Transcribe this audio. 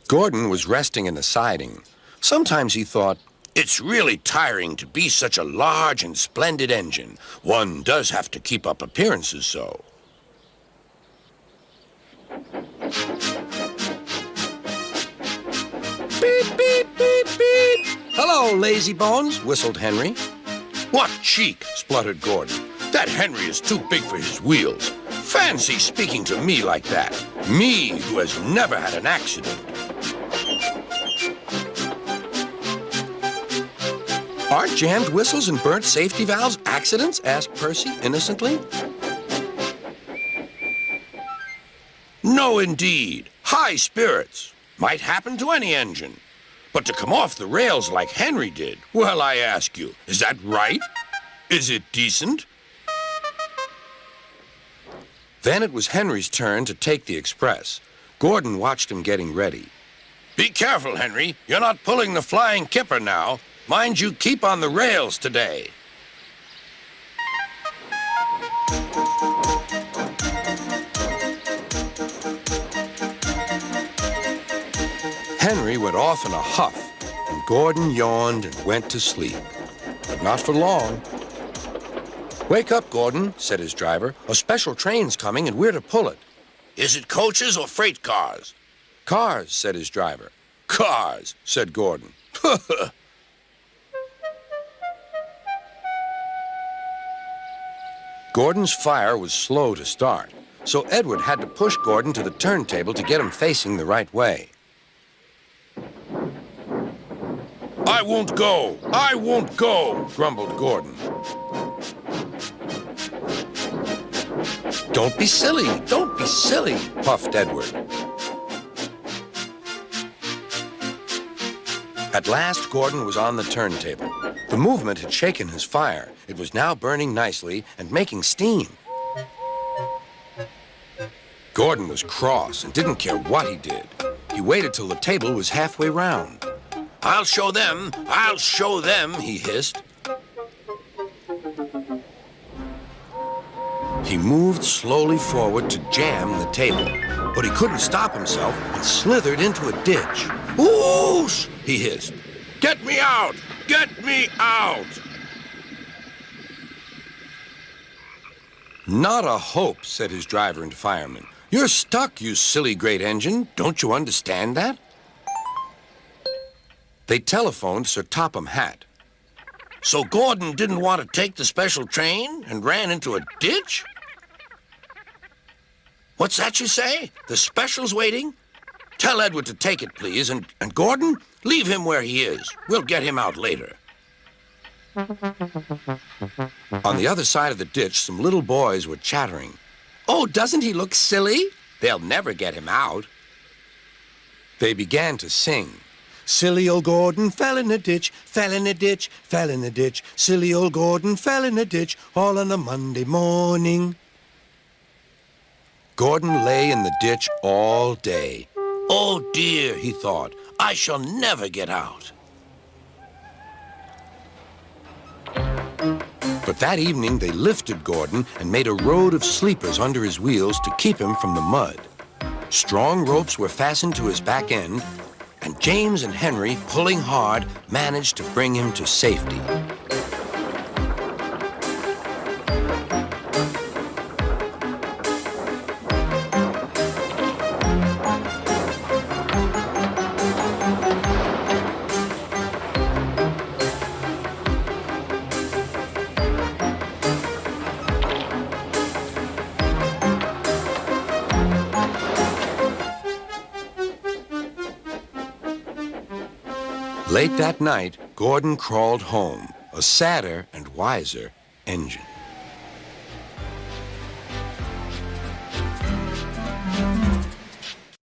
Gordon was resting in the siding. Sometimes he thought, "It's really tiring to be such a large and splendid engine. One does have to keep up appearances so." Beep, beep, beep, beep. "Hello, lazy bones," whistled Henry. "What cheek," spluttered Gordon. "That Henry is too big for his wheels. Fancy speaking to me like that. Me, who has never had an accident." "Aren't jammed whistles and burnt safety valves accidents?" asked Percy innocently. "No, indeed. High spirits. Might happen to any engine. But to come off the rails like Henry did, well, I ask you, is that right? Is it decent?" Then it was Henry's turn to take the express. Gordon watched him getting ready. "Be careful, Henry. You're not pulling the flying kipper now. Mind you keep on the rails today." Henry went off in a huff, and Gordon yawned and went to sleep. But not for long. "Wake up, Gordon," said his driver. "A special train's coming, and we're to pull it." "Is it coaches or freight cars?" "Cars," said his driver. "Cars," said Gordon. Gordon's fire was slow to start, so Edward had to push Gordon to the turntable to get him facing the right way. "I won't go! I won't go!" grumbled Gordon. "Don't be silly! Don't be silly!" puffed Edward. At last, Gordon was on the turntable. The movement had shaken his fire. It was now burning nicely and making steam. Gordon was cross and didn't care what he did. He waited till the table was halfway round. "I'll show them! I'll show them!" he hissed. He moved slowly forward to jam the table, but he couldn't stop himself and slithered into a ditch. "Whoosh!" he hissed. "Get me out! Get me out!" "Not a hope," said his driver and fireman. "You're stuck, you silly great engine. Don't you understand that?" They telephoned Sir Topham Hatt. "So Gordon didn't want to take the special train and ran into a ditch?" "What's that you say? The special's waiting? Tell Edward to take it, please, and Gordon, leave him where he is. We'll get him out later." On the other side of the ditch, some little boys were chattering. "Oh, doesn't he look silly? They'll never get him out." They began to sing. "Silly old Gordon fell in a ditch, fell in a ditch, fell in a ditch. Silly old Gordon fell in a ditch, all on a Monday morning." Gordon lay in the ditch all day. "Oh dear," he thought, "I shall never get out." But that evening they lifted Gordon and made a road of sleepers under his wheels to keep him from the mud. Strong ropes were fastened to his back end, and James and Henry, pulling hard, managed to bring him to safety. Late that night, Gordon crawled home, a sadder and wiser engine.